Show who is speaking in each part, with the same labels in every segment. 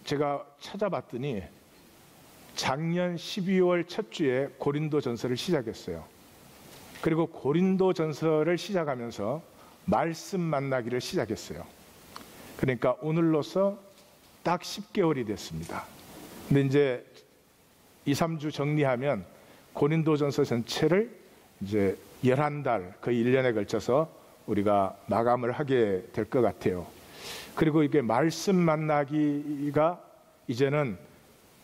Speaker 1: 제가 찾아봤더니 작년 12월 첫 주에 고린도전서를 시작했어요. 그리고 고린도전서를 시작하면서 말씀 만나기를 시작했어요. 그러니까 오늘로서 딱 10개월이 됐습니다. 근데 이제 2, 3주 정리하면 고린도전서 전체를 이제 11달, 거의 1년에 걸쳐서 우리가 마감을 하게 될 것 같아요. 그리고 이게 말씀 만나기가 이제는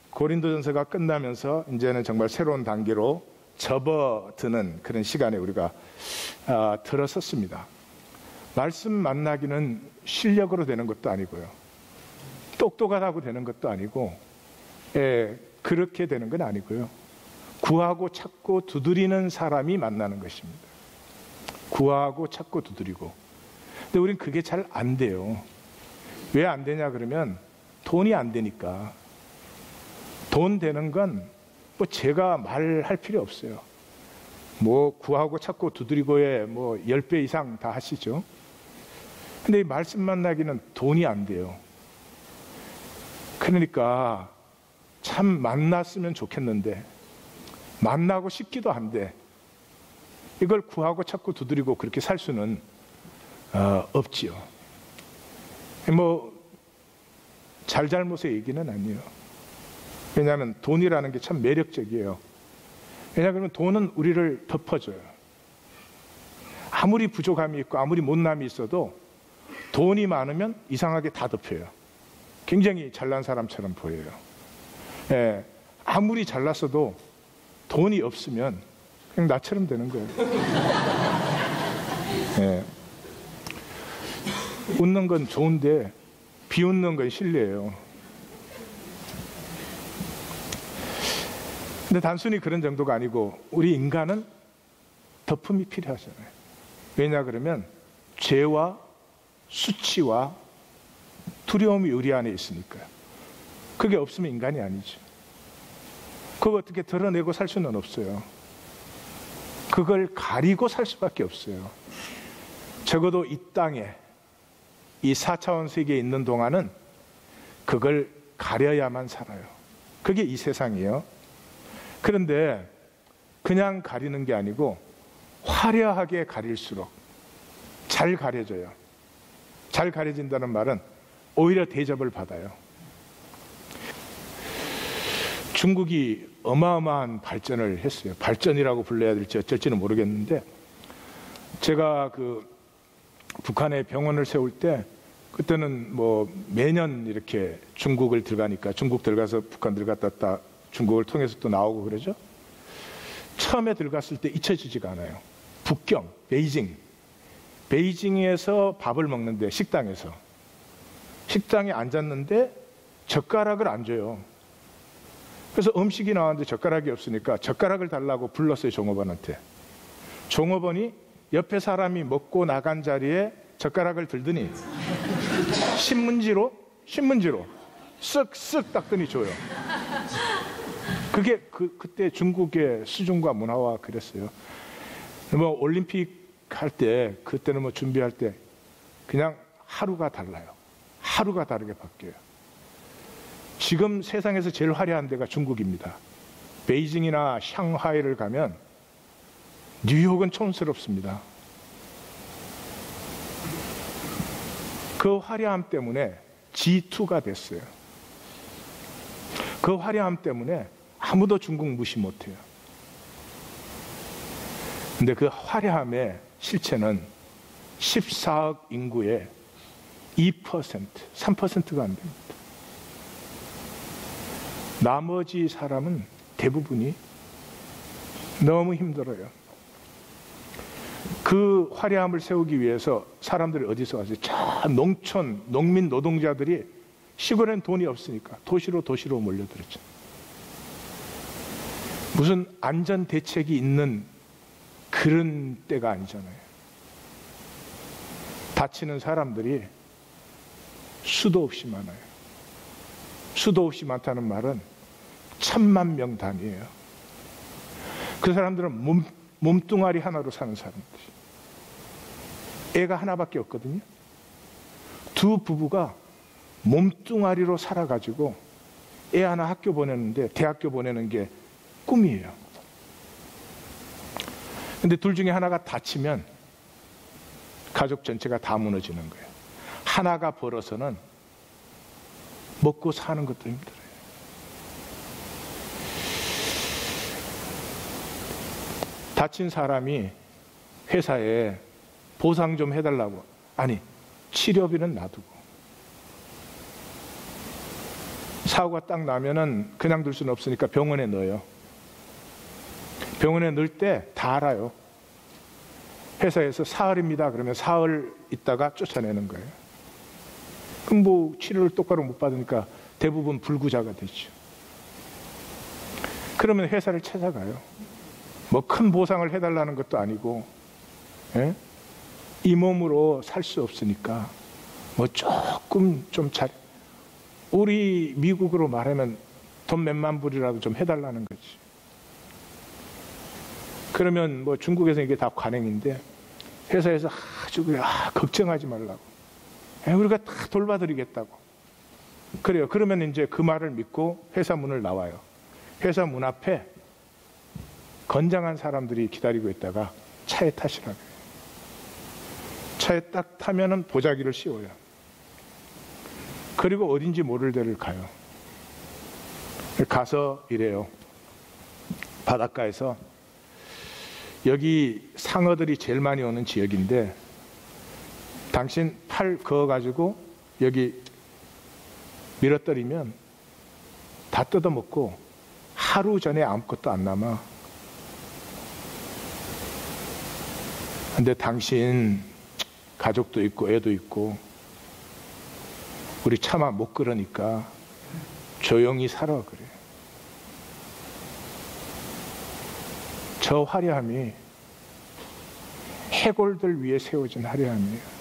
Speaker 1: 고린도전서가 끝나면서 이제는 정말 새로운 단계로 접어드는 그런 시간에 우리가 들어섰습니다. 말씀 만나기는 실력으로 되는 것도 아니고요. 똑똑하다고 되는 것도 아니고, 그렇게 되는 건 아니고요. 구하고 찾고 두드리는 사람이 만나는 것입니다. 구하고 찾고 두드리고. 근데 우린 그게 잘 안 돼요. 왜 안 되냐 그러면 돈이 안 되니까. 돈 되는 건 뭐 제가 말할 필요 없어요. 뭐 구하고 찾고 두드리고에 뭐 10배 이상 다 하시죠. 근데 이 말씀 만나기는 돈이 안 돼요. 그러니까 참 만났으면 좋겠는데 만나고 싶기도 한데 이걸 구하고 찾고 두드리고 그렇게 살 수는 없지요. 뭐 잘잘못의 얘기는 아니에요. 왜냐하면 돈이라는 게 참 매력적이에요. 왜냐하면 돈은 우리를 덮어줘요. 아무리 부족함이 있고 아무리 못남이 있어도 돈이 많으면 이상하게 다 덮여요. 굉장히 잘난 사람처럼 보여요. 아무리 잘났어도 돈이 없으면 그냥 나처럼 되는 거예요. 웃는 건 좋은데 비웃는 건 실례예요. 근데 단순히 그런 정도가 아니고 우리 인간은 덮음이 필요하잖아요. 왜냐 그러면 죄와 수치와 두려움이 우리 안에 있으니까요. 그게 없으면 인간이 아니죠. 그걸 어떻게 드러내고 살 수는 없어요. 그걸 가리고 살 수밖에 없어요. 적어도 이 땅에 이 4차원 세계에 있는 동안은 그걸 가려야만 살아요. 그게 이 세상이에요. 그런데 그냥 가리는 게 아니고 화려하게 가릴수록 잘 가려져요. 잘 가려진다는 말은 오히려 대접을 받아요. 중국이 어마어마한 발전을 했어요. 발전이라고 불러야 될지 어쩔지는 모르겠는데 제가 그 북한에 병원을 세울 때 그때는 뭐 매년 이렇게 중국을 들어가니까 중국 들어가서 북한 들어갔다 중국을 통해서 또 나오고 그러죠. 처음에 들어갔을 때 잊혀지지가 않아요. 북경, 베이징에서 밥을 먹는데 식당에 앉았는데 젓가락을 안 줘요. 그래서 음식이 나왔는데 젓가락이 없으니까 젓가락을 달라고 불렀어요. 종업원한테. 종업원이 옆에 사람이 먹고 나간 자리에 젓가락을 들더니 신문지로 쓱쓱 닦더니 줘요. 그게 그때 중국의 수준과 문화와 그랬어요. 뭐 올림픽 할 때 그때는 뭐 준비할 때 그냥 하루가 달라요. 하루가 다르게 바뀌어요. 지금 세상에서 제일 화려한 데가 중국입니다. 베이징이나 샹하이를 가면 뉴욕은 촌스럽습니다. 그 화려함 때문에 G2가 됐어요. 그 화려함 때문에 아무도 중국 무시 못해요. 근데 그 화려함의 실체는 14억 인구의 2%, 3%가 안 됩니다. 나머지 사람은 대부분이 너무 힘들어요. 그 화려함을 세우기 위해서 사람들이 어디서 왔어요? 저 농민 노동자들이 시골엔 돈이 없으니까 도시로 몰려들었죠. 무슨 안전 대책이 있는 그런 때가 아니잖아요. 다치는 사람들이 수도 없이 많아요. 수도 없이 많다는 말은 1000만 명 단위예요. 그 사람들은 몸뚱아리 하나로 사는 사람들. 애가 하나밖에 없거든요. 두 부부가 몸뚱아리로 살아가지고 애 하나 학교 보내는데 대학교 보내는 게 꿈이에요. 근데 둘 중에 하나가 다치면 가족 전체가 다 무너지는 거예요. 하나가 벌어서는 먹고 사는 것도 힘들어요. 다친 사람이 회사에 보상 좀 해달라고, 아니 치료비는 놔두고, 사고가 딱 나면은 그냥 둘 수는 없으니까 병원에 넣어요. 병원에 넣을 때 다 알아요. 회사에서 사흘입니다 그러면 사흘 있다가 쫓아내는 거예요. 그럼 뭐 치료를 똑바로 못 받으니까 대부분 불구자가 되죠. 그러면 회사를 찾아가요. 뭐 큰 보상을 해달라는 것도 아니고, 예? 이 몸으로 살 수 없으니까 뭐 조금 좀 잘, 우리 미국으로 말하면 돈 몇만 불이라도 좀 해달라는 거지. 그러면 뭐 중국에서 이게 다 관행인데 회사에서 아주 걱정하지 말라고, 우리가 다 돌봐드리겠다고 그래요. 그러면 이제 그 말을 믿고 회사 문을 나와요. 회사 문 앞에 건장한 사람들이 기다리고 있다가 차에 타시라고 해요. 차에 딱 타면은 보자기를 씌워요. 그리고 어딘지 모를 데를 가요. 가서 이래요. 바닷가에서 여기 상어들이 제일 많이 오는 지역인데 당신 팔 그어가지고 여기 밀어뜨리면 다 뜯어먹고 하루 전에 아무것도 안 남아. 근데 당신 가족도 있고 애도 있고 우리 차마 못 그러니까 조용히 살아 그래. 저 화려함이 해골들 위에 세워진 화려함이에요.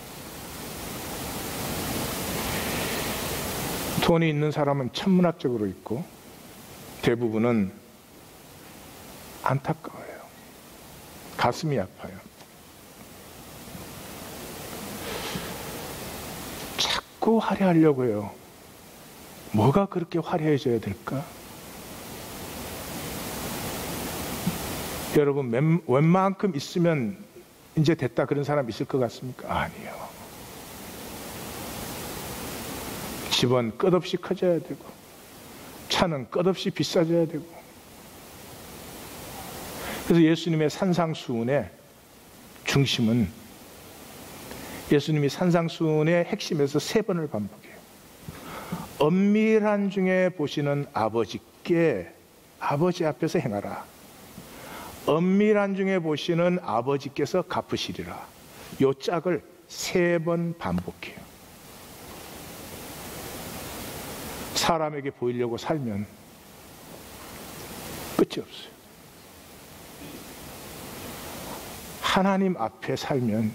Speaker 1: 돈이 있는 사람은 천문학적으로 있고 대부분은 안타까워요. 가슴이 아파요. 자꾸 화려하려고 해요. 뭐가 그렇게 화려해져야 될까? 여러분, 웬만큼 있으면 이제 됐다 그런 사람 있을 것 같습니까? 아니요. 집은 끝없이 커져야 되고 차는 끝없이 비싸져야 되고. 그래서 예수님의 산상수훈의 중심은, 예수님이 산상수훈의 핵심에서 3번을 반복해요. 엄밀한 중에 보시는 아버지께 아버지 앞에서 행하라. 엄밀한 중에 보시는 아버지께서 갚으시리라. 요 짝을 3번 반복해요. 사람에게 보이려고 살면 끝이 없어요. 하나님 앞에 살면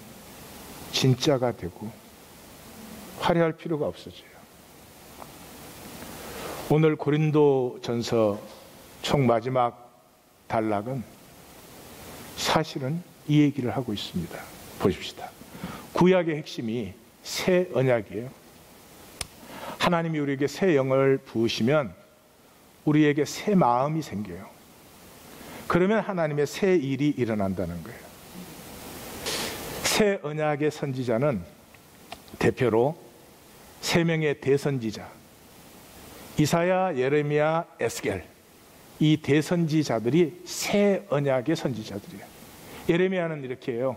Speaker 1: 진짜가 되고 화려할 필요가 없어져요. 오늘 고린도전서 총 마지막 단락은 사실은 이 얘기를 하고 있습니다. 보십시다. 구약의 핵심이 새 언약이에요. 하나님이 우리에게 새 영을 부으시면 우리에게 새 마음이 생겨요. 그러면 하나님의 새 일이 일어난다는 거예요. 새 언약의 선지자는 대표로 3명의 대선지자, 이사야, 예레미야, 에스겔, 이 대선지자들이 새 언약의 선지자들이에요. 예레미야는 이렇게 해요.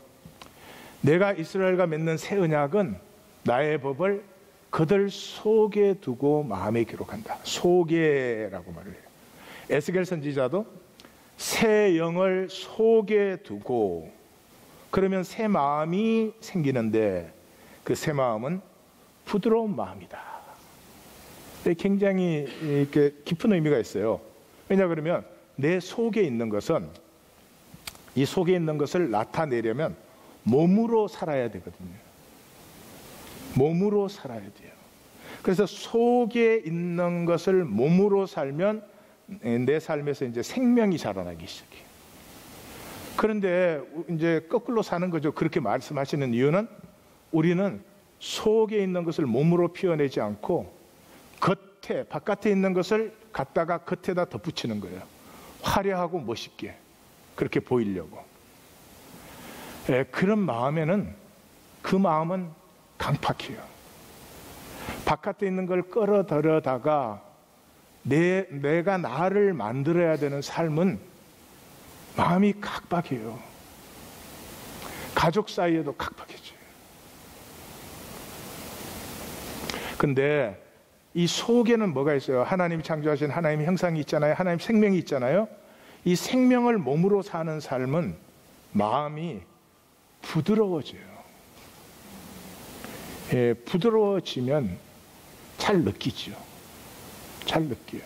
Speaker 1: 내가 이스라엘과 맺는 새 언약은 나의 법을 그들 속에 두고 마음에 기록한다. 속에라고 말을 해요. 에스겔 선지자도 새 영을 속에 두고, 그러면 새 마음이 생기는데 그 새 마음은 부드러운 마음이다. 굉장히 이렇게 깊은 의미가 있어요. 왜냐 그러면 내 속에 있는 것은, 이 속에 있는 것을 나타내려면 몸으로 살아야 되거든요. 몸으로 살아야 돼요. 그래서 속에 있는 것을 몸으로 살면 내 삶에서 이제 생명이 자라나기 시작해요. 그런데 이제 거꾸로 사는 거죠. 그렇게 말씀하시는 이유는 우리는 속에 있는 것을 몸으로 피워내지 않고 겉에, 바깥에 있는 것을 갖다가 겉에다 덧붙이는 거예요. 화려하고 멋있게 그렇게 보이려고. 그런 마음에는, 그 마음은 강팍해요. 바깥에 있는 걸 끌어들여다가 내가 나를 만들어야 되는 삶은 마음이 각박해요. 가족 사이에도 각박해져요. 근데 이 속에는 뭐가 있어요? 하나님이 창조하신 하나님의 형상이 있잖아요. 하나님 생명이 있잖아요. 이 생명을 몸으로 사는 삶은 마음이 부드러워져요. 부드러워지면 잘 느끼죠. 잘 느껴요.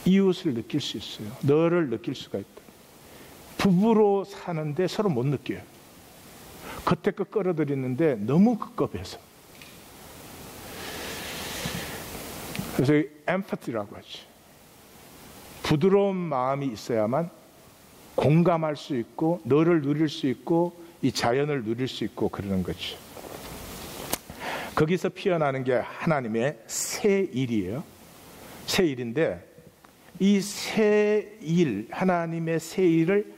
Speaker 1: 이웃을 느낄 수 있어요. 너를 느낄 수가 있다. 부부로 사는데 서로 못 느껴요. 겉에 거 끌어들이는데 너무 급급해서. 그래서 엠파티라고 하죠. 부드러운 마음이 있어야만 공감할 수 있고 너를 누릴 수 있고 이 자연을 누릴 수 있고 그러는 거죠. 거기서 피어나는 게 하나님의 새 일이에요. 새 일인데 이 새 일, 하나님의 새 일을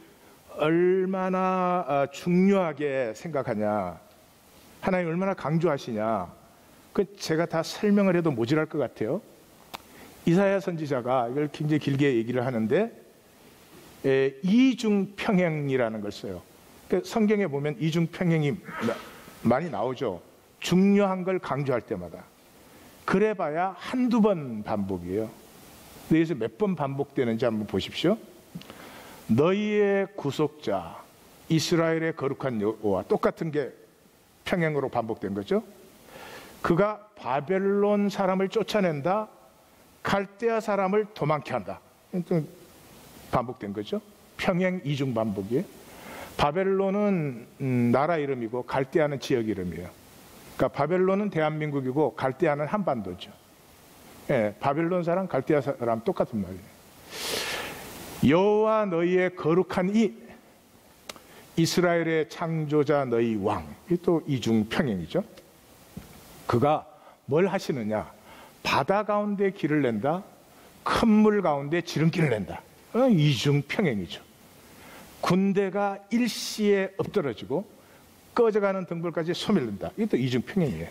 Speaker 1: 얼마나 중요하게 생각하냐, 하나님 얼마나 강조하시냐, 그 제가 다 설명을 해도 모자랄 것 같아요. 이사야 선지자가 이걸 굉장히 길게 얘기를 하는데 이중평행이라는 걸 써요. 성경에 보면 이중평행이 많이 나오죠. 중요한 걸 강조할 때마다. 그래봐야 한두 번 반복이에요. 여기서 몇 번 반복되는지 한번 보십시오. 너희의 구속자 이스라엘의 거룩한 여호와, 똑같은 게 평행으로 반복된 거죠. 그가 바벨론 사람을 쫓아낸다, 갈대아 사람을 도망케 한다. 반복된 거죠. 평행 이중 반복이에요. 바벨론은 나라 이름이고 갈대아는 지역 이름이에요. 그러니까 바벨론은 대한민국이고 갈대아는 한반도죠. 예, 바벨론 사람, 갈대아 사람 똑같은 말이에요. 여호와 너희의 거룩한 이 이스라엘의 창조자 너희 왕, 이 또 이중 평행이죠. 그가 뭘 하시느냐? 바다 가운데 길을 낸다, 큰 물 가운데 지름길을 낸다. 이중 평행이죠. 군대가 일시에 엎드러지고 꺼져가는 등불까지 소멸된다. 이것도 이중 평행이에요.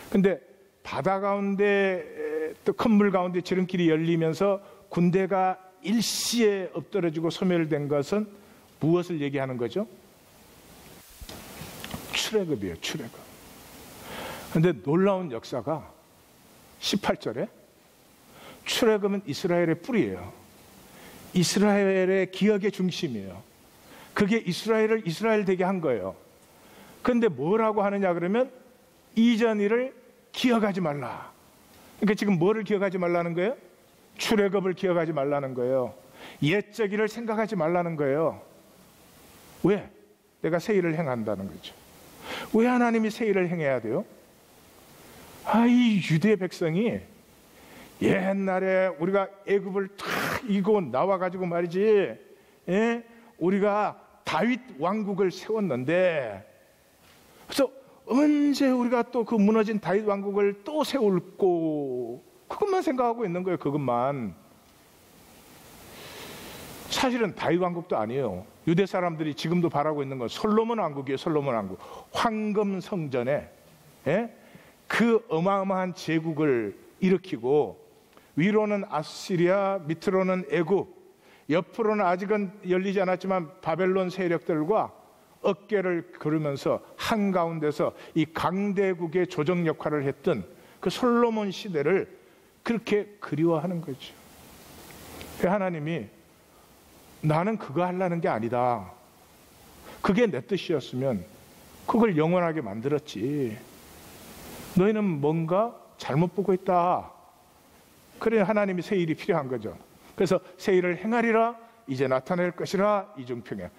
Speaker 1: 근데 바다 가운데 또 큰 물 가운데 지름길이 열리면서 군대가 일시에 엎드러지고 소멸된 것은 무엇을 얘기하는 거죠? 출애굽이에요. 출애굽. 근데 놀라운 역사가 18절에 출애굽은 이스라엘의 뿌리예요. 이스라엘의 기억의 중심이에요. 그게 이스라엘을 이스라엘 되게 한 거예요. 그런데 뭐라고 하느냐 그러면 이전 일을 기억하지 말라. 그러니까 지금 뭐를 기억하지 말라는 거예요? 출애굽을 기억하지 말라는 거예요. 옛적 일을 생각하지 말라는 거예요. 왜? 내가 새 일을 행한다는 거죠. 왜 하나님이 새 일을 행해야 돼요? 이 유대 백성이 옛날에 우리가 애굽을 탁 이고 나와가지고 말이지, 우리가 다윗 왕국을 세웠는데, 그래서 언제 우리가 또 그 무너진 다윗 왕국을 또 세울고, 그것만 생각하고 있는 거예요. 그것만. 사실은 다윗 왕국도 아니에요. 유대 사람들이 지금도 바라고 있는 건 솔로몬 왕국이에요. 솔로몬 왕국. 황금 성전에 그 어마어마한 제국을 일으키고, 위로는 아시리아, 밑으로는 애굽, 옆으로는 아직은 열리지 않았지만 바벨론 세력들과 어깨를 그르면서 한가운데서 이 강대국의 조정 역할을 했던 그 솔로몬 시대를 그렇게 그리워하는 거죠. 하나님이 나는 그거 하려는 게 아니다. 그게 내 뜻이었으면 그걸 영원하게 만들었지. 너희는 뭔가 잘못 보고 있다. 그래 하나님이 새 일이 필요한 거죠. 그래서 새 일을 행하리라, 이제 나타낼 것이라, 이중평행.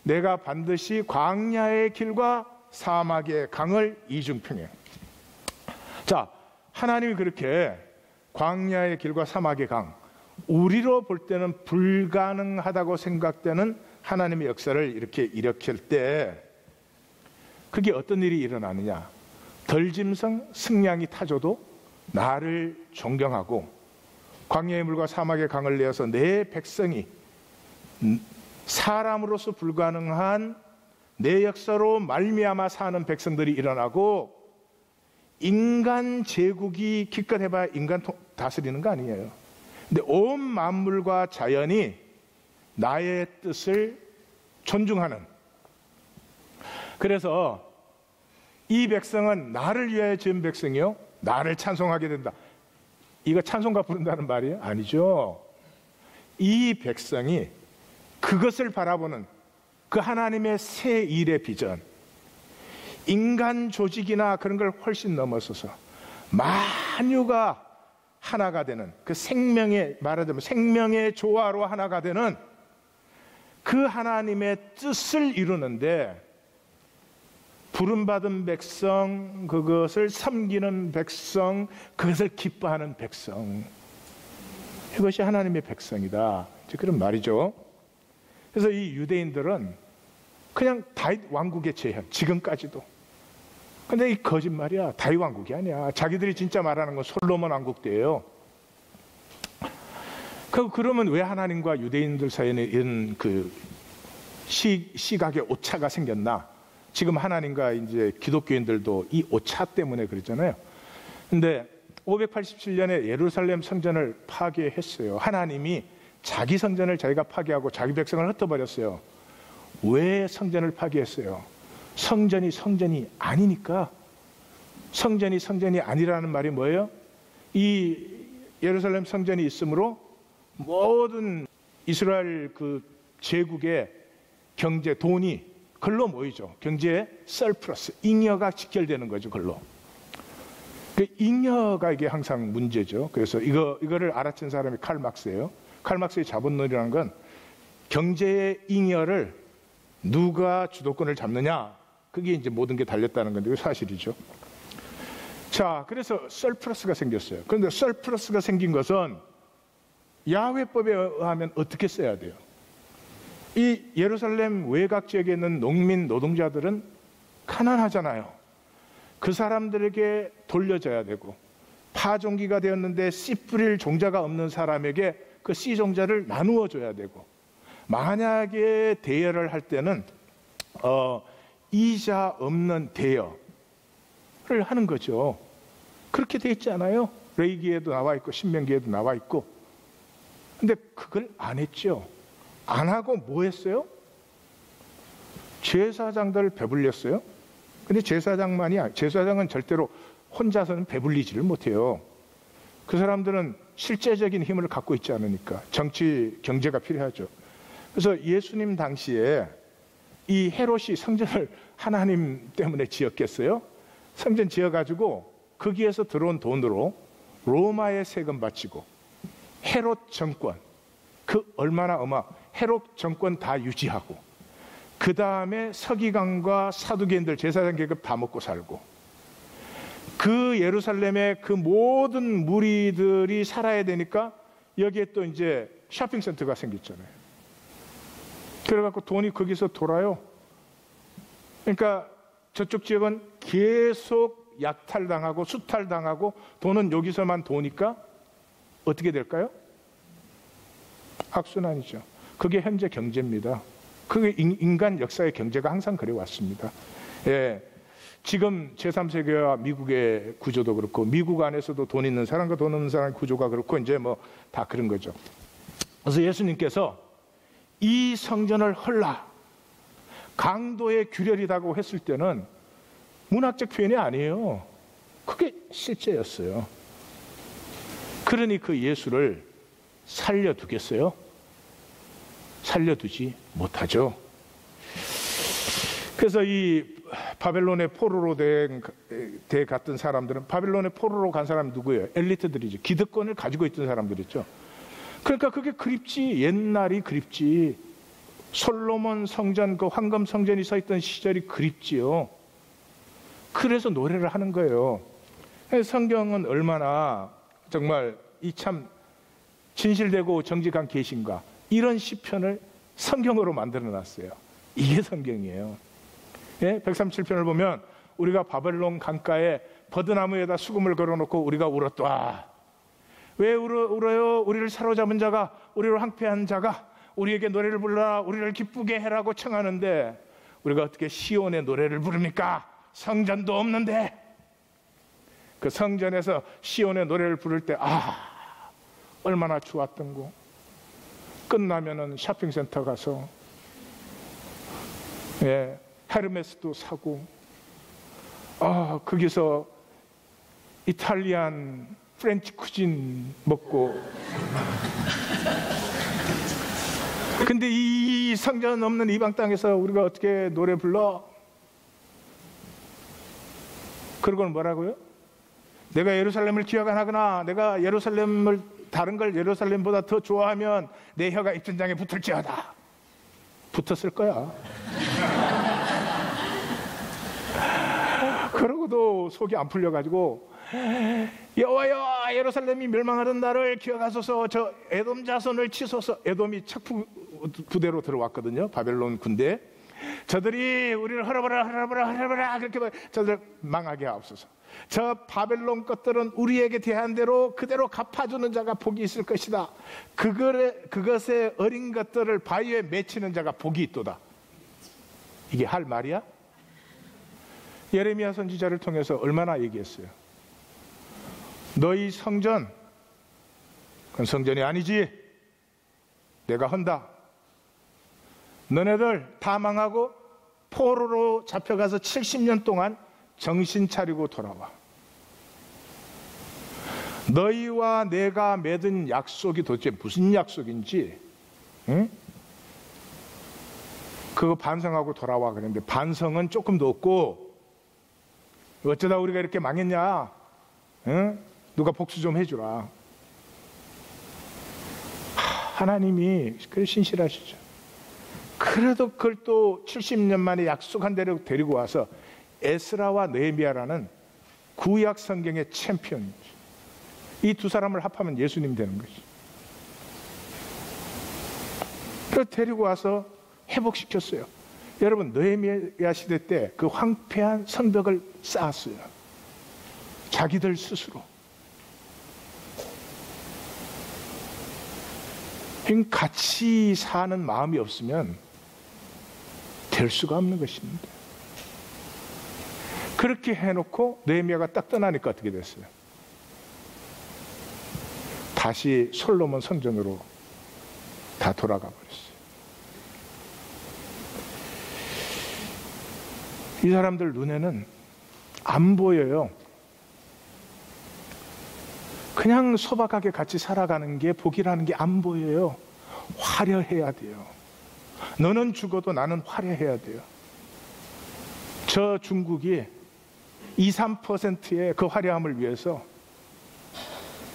Speaker 1: 내가 반드시 광야의 길과 사막의 강을 이중평행. 자, 하나님이 그렇게 광야의 길과 사막의 강, 우리로 볼 때는 불가능하다고 생각되는 하나님의 역사를 이렇게 일으킬 때 그게 어떤 일이 일어나느냐? 덜짐승, 승냥이 타조도 나를 존경하고 광야의 물과 사막의 강을 내어서 내 백성이 사람으로서 불가능한 내 역사로 말미암아 사는 백성들이 일어나고 인간 제국이 기껏 해봐야 인간 다스리는 거 아니에요. 근데 온 만물과 자연이 나의 뜻을 존중하는, 그래서 이 백성은 나를 위하여 지은 백성이요 나를 찬송하게 된다. 이거 찬송가 부른다는 말이에요? 아니죠. 이 백성이 그것을 바라보는 그 하나님의 새 일의 비전, 인간 조직이나 그런 걸 훨씬 넘어서서 만유가 하나가 되는 그 생명의, 말하자면 생명의 조화로 하나가 되는 그 하나님의 뜻을 이루는데 부름받은 백성, 그것을 섬기는 백성, 그것을 기뻐하는 백성, 이것이 하나님의 백성이다, 그런 말이죠. 그래서 이 유대인들은 그냥 다윗 왕국의 재현, 지금까지도. 근데 이 거짓말이야. 다윗 왕국이 아니야. 자기들이 진짜 말하는 건 솔로몬 왕국 때예요. 그러면 왜 하나님과 유대인들 사이에는 이런 그 시각의 오차가 생겼나? 지금 하나님과 이제 기독교인들도 이 오차 때문에 그랬잖아요. 근데 587년에 예루살렘 성전을 파괴했어요. 하나님이 자기 성전을 자기가 파괴하고 자기 백성을 흩어버렸어요. 왜 성전을 파괴했어요? 성전이 아니니까. 성전이 아니라는 말이 뭐예요? 이 예루살렘 성전이 있으므로 모든 이스라엘 그 제국의 경제, 돈이 글로 모이죠. 경제의 서플러스, 잉여가 직결되는 거죠, 글로. 그 잉여가 이게 항상 문제죠. 그래서 이거를 알아챈 사람이 칼 막스예요. 칼 막스의 자본론이라는 건 경제의 잉여를 누가 주도권을 잡느냐, 그게 이제 모든 게 달렸다는 건데, 그게 사실이죠. 자, 그래서 서플러스가 생겼어요. 그런데 서플러스가 생긴 것은 야훼법에 의하면 어떻게 써야 돼요? 이 예루살렘 외곽 지역에 있는 농민 노동자들은 가난하잖아요. 그 사람들에게 돌려줘야 되고, 파종기가 되었는데 씨 뿌릴 종자가 없는 사람에게 그 씨 종자를 나누어 줘야 되고, 만약에 대여를 할 때는 이자 없는 대여를 하는 거죠. 그렇게 돼 있지 않아요? 레위기에도 나와 있고 신명기에도 나와 있고. 근데 그걸 안 했죠. 안 하고 뭐 했어요? 제사장들을 배불렸어요. 근데 제사장은 절대로 혼자서는 배불리지를 못해요. 그 사람들은 실제적인 힘을 갖고 있지 않으니까 정치, 경제가 필요하죠. 그래서 예수님 당시에 이 헤롯이 성전을 하나님 때문에 지었겠어요? 성전 지어가지고 거기에서 들어온 돈으로 로마에 세금 바치고 헤롯 정권, 그 얼마나 헤롯 정권 다 유지하고, 그 다음에 서기관과 사두개인들, 제사장 계급 다 먹고 살고, 그 예루살렘에 그 모든 무리들이 살아야 되니까 여기에 또 이제 쇼핑센터가 생겼잖아요. 그래갖고 돈이 거기서 돌아요. 그러니까 저쪽 지역은 계속 약탈당하고 수탈당하고 돈은 여기서만 도니까 어떻게 될까요? 악순환이죠. 그게 현재 경제입니다. 그게 인간 역사의 경제가 항상 그래왔습니다. 예. 지금 제3세계와 미국의 구조도 그렇고, 미국 안에서도 돈 있는 사람과 돈 없는 사람의 구조가 그렇고, 이제 뭐 다 그런 거죠. 그래서 예수님께서 이 성전을 헐라, 강도의 균열이라고 했을 때는 문학적 표현이 아니에요. 그게 실제였어요. 그러니 그 예수를 살려두겠어요? 살려두지 못하죠. 그래서 이 바벨론의 포로로 돼 갔던 사람들은, 바벨론의 포로로 간 사람이 누구예요? 엘리트들이죠. 기득권을 가지고 있던 사람들이죠. 그러니까 그게 그립지, 옛날이 그립지. 솔로몬 성전, 그 황금 성전이 서 있던 시절이 그립지요. 그래서 노래를 하는 거예요. 성경은 얼마나 정말 이 참 진실되고 정직한 계신가, 이런 시편을 성경으로 만들어 놨어요. 이게 성경이에요. 예? 137편을 보면 우리가 바벨론 강가에 버드나무에다 수금을 걸어놓고 우리가 울었다. 왜 울어요? 우리를 사로잡은 자가, 우리를 황폐한 자가 우리에게 노래를 불러라, 우리를 기쁘게 해라고 청하는데 우리가 어떻게 시온의 노래를 부릅니까? 성전도 없는데. 그 성전에서 시온의 노래를 부를 때 얼마나 좋았던고. 끝나면은 쇼핑센터 가서 헤르메스도 사고, 거기서 이탈리안 프렌치 쿠진 먹고. 근데 이 성전 없는 이방 땅에서 우리가 어떻게 노래 불러? 그러고는 뭐라고요? 내가 예루살렘을 기억 안 하거나 내가 예루살렘을 다른 걸 예루살렘보다 더 좋아하면 내 혀가 입천장에 붙을지어다. 붙었을 거야. 그러고도 속이 안 풀려가지고 여호와여, 예루살렘이 멸망하는 날을 기억하소서. 저 에돔 자손을 치소서. 에돔이 첫 부대로 들어왔거든요, 바벨론 군대. 저들이 우리를 헐어버라 그렇게 저들 망하게 하옵소서. 저 바벨론 것들은 우리에게 대한 대로 그대로 갚아주는 자가 복이 있을 것이다. 그것의 어린 것들을 바위에 맺히는 자가 복이 있도다. 이게 할 말이야? 예레미야 선지자를 통해서 얼마나 얘기했어요. 너희 성전, 그건 성전이 아니지. 내가 한다. 너네들 다 망하고 포로로 잡혀가서 70년 동안 정신 차리고 돌아와. 너희와 내가 맺은 약속이 도대체 무슨 약속인지, 응? 그거 반성하고 돌아와. 그랬는데 반성은 조금도 없고, 어쩌다 우리가 이렇게 망했냐? 응? 누가 복수 좀 해주라. 하나님이 그래 신실하시죠. 그래도 그걸 또 70년 만에 약속한 대로 데리고 와서 에스라와 느헤미야라는 구약 성경의 챔피언이죠. 이 두 사람을 합하면 예수님 되는 거죠. 그래서 데리고 와서 회복시켰어요. 여러분, 느헤미야 시대 때 그 황폐한 성벽을 쌓았어요. 자기들 스스로. 같이 사는 마음이 없으면 될 수가 없는 것입니다. 그렇게 해놓고 느헤미야가 딱 떠나니까 어떻게 됐어요? 다시 솔로몬 성전으로 다 돌아가 버렸어요. 이 사람들 눈에는 안 보여요. 그냥 소박하게 같이 살아가는 게 복이라는 게 안 보여요. 화려해야 돼요. 너는 죽어도 나는 화려해야 돼요. 저 중국이 2, 3%의 그 화려함을 위해서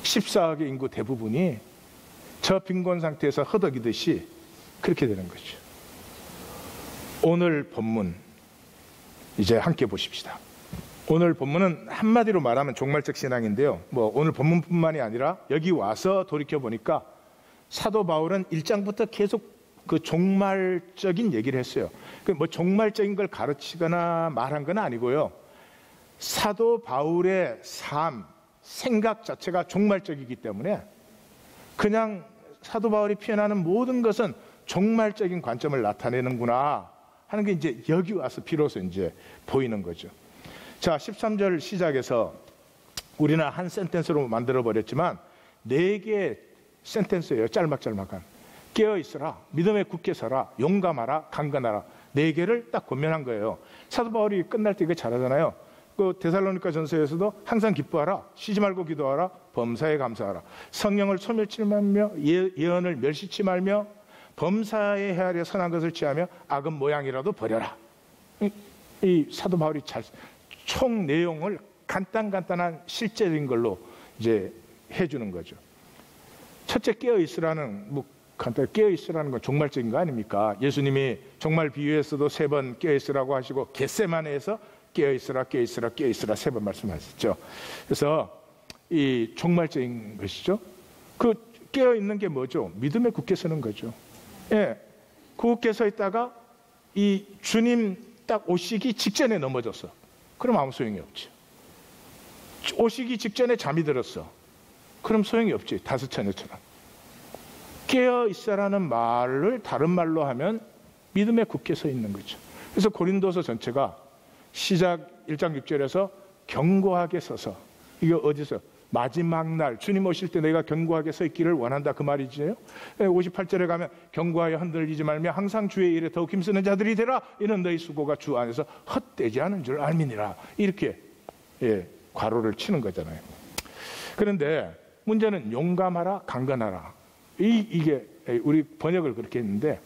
Speaker 1: 14억의 인구 대부분이 저 빈곤 상태에서 허덕이듯이 그렇게 되는 거죠. 오늘 본문 이제 함께 보십시다. 오늘 본문은 한마디로 말하면 종말적 신앙인데요. 오늘 본문뿐만이 아니라 여기 와서 돌이켜 보니까 사도 바울은 1장부터 계속 그 종말적인 얘기를 했어요. 종말적인 걸 가르치거나 말한 건 아니고요. 사도 바울의 삶, 생각 자체가 종말적이기 때문에 그냥 사도 바울이 표현하는 모든 것은 종말적인 관점을 나타내는구나 하는 게 이제 여기 와서 비로소 이제 보이는 거죠. 자, 13절 시작에서 우리는 한 센텐스로 만들어버렸지만 4개의 센텐스예요. 짤막짤막한. 깨어있어라, 믿음에 굳게 서라, 용감하라, 강건하라. 4개를 딱 권면한 거예요. 사도 바울이 끝날 때 이거 잘하잖아요. 그 데살로니가 전서에서도 항상 기뻐하라, 쉬지 말고 기도하라, 범사에 감사하라, 성령을 소멸치 말며 예언을 멸시치 말며 범사에 헤아려 선한 것을 취하며 악은 모양이라도 버려라. 이 사도 바울이 총 내용을 간단한 실제적인 걸로 이제 해주는 거죠. 첫째, 깨어 있으라는 간단히 깨어 있으라는 건 종말적인 거 아닙니까? 예수님이 종말 비유에서도 3번 깨어 있으라고 하시고 겟세마네에서 깨어 있으라 3번 말씀하셨죠. 그래서 이 종말적인 것이죠. 그 깨어 있는 게 뭐죠? 믿음에 굳게 서는 거죠. 예, 굳게 서 있다가 이 주님 딱 오시기 직전에 넘어졌어. 그럼 아무 소용이 없죠. 오시기 직전에 잠이 들었어. 그럼 소용이 없지. 다섯 처녀처럼. 깨어 있어라는 말을 다른 말로 하면 믿음에 굳게 서 있는 거죠. 그래서 고린도서 전체가 시작 1장 6절에서 견고하게 서서, 이게 어디서? 마지막 날 주님 오실 때 내가 견고하게 서 있기를 원한다, 그 말이지요. 58절에 가면 견고하여 흔들리지 말며 항상 주의 일에 더욱 힘쓰는 자들이 되라. 이는 너희 수고가 주 안에서 헛되지 않은 줄 알미니라. 이렇게 괄호를 치는 거잖아요. 그런데 문제는 용감하라, 강건하라. 이게 우리 번역을 그렇게 했는데,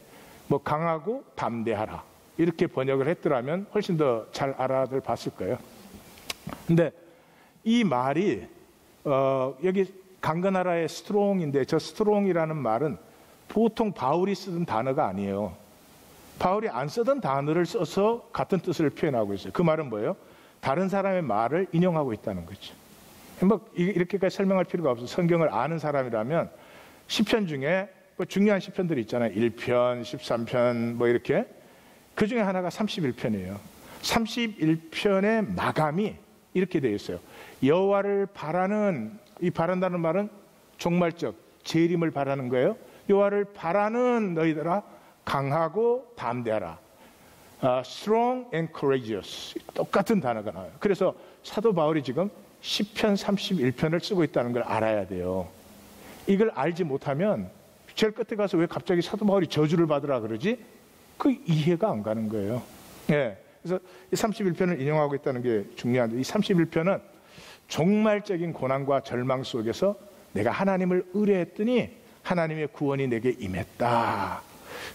Speaker 1: 뭐 강하고 담대하라 이렇게 번역을 했더라면 훨씬 더 잘 알아들 봤을 거예요. 근데 이 말이 여기 강건하라의 스트롱인데, 저 스트롱이라는 말은 보통 바울이 쓰던 단어가 아니에요. 바울이 안 쓰던 단어를 써서 같은 뜻을 표현하고 있어요. 그 말은 뭐예요? 다른 사람의 말을 인용하고 있다는 거죠. 뭐 이렇게까지 설명할 필요가 없어요. 성경을 아는 사람이라면 시편 중에 뭐 중요한 시편들이 있잖아요. 1편, 13편 뭐 이렇게. 그 중에 하나가 31편이에요. 31편의 마감이 이렇게 되어 있어요. 여호와를 바라는, 이 바란다는 말은 종말적 재림을 바라는 거예요. 여호와를 바라는 너희들아 강하고 담대하라. Strong and courageous. 똑같은 단어가 나와요. 그래서 사도 바울이 지금 시편 31편을 쓰고 있다는 걸 알아야 돼요. 이걸 알지 못하면 제일 끝에 가서 왜 갑자기 사도 바울이 저주를 받으라 그러지? 그 이해가 안 가는 거예요. 그래서 이 31편을 인용하고 있다는 게 중요한데, 이 31편은 종말적인 고난과 절망 속에서 내가 하나님을 의뢰했더니 하나님의 구원이 내게 임했다.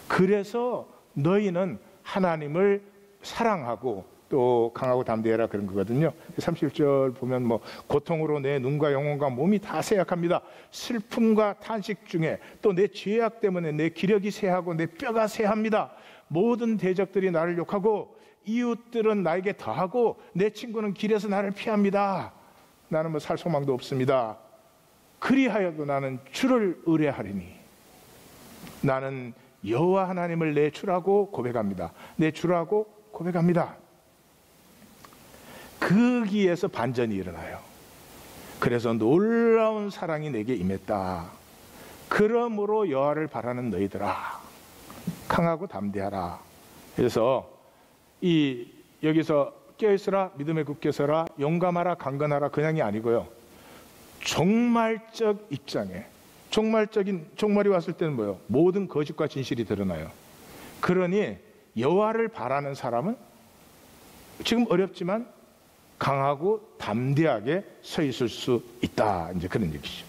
Speaker 1: 그래서 너희는 하나님을 사랑하고 또 강하고 담대해라, 그런 거거든요. 31절 보면 뭐 고통으로 내 눈과 영혼과 몸이 다 쇠약합니다. 슬픔과 탄식 중에 또 내 죄악 때문에 내 기력이 쇠하고 내 뼈가 쇠합니다. 모든 대적들이 나를 욕하고 이웃들은 나에게 더하고 내 친구는 길에서 나를 피합니다. 나는 뭐 살 소망도 없습니다. 그리하여도 나는 주를 의뢰하리니 나는 여호와 하나님을 내 주라고 고백합니다. 내 주라고 고백합니다. 거기에서 반전이 일어나요. 그래서 놀라운 사랑이 내게 임했다. 그러므로 여호와를 바라는 너희들아 강하고 담대하라. 그래서 여기서 깨어있으라, 믿음에 굳게 서라, 용감하라, 강건하라 그냥이 아니고요. 종말적 입장에, 종말이 왔을 때는 뭐예요? 모든 거짓과 진실이 드러나요. 그러니 여호와를 바라는 사람은 지금 어렵지만 강하고 담대하게 서 있을 수 있다. 이제 그런 얘기죠.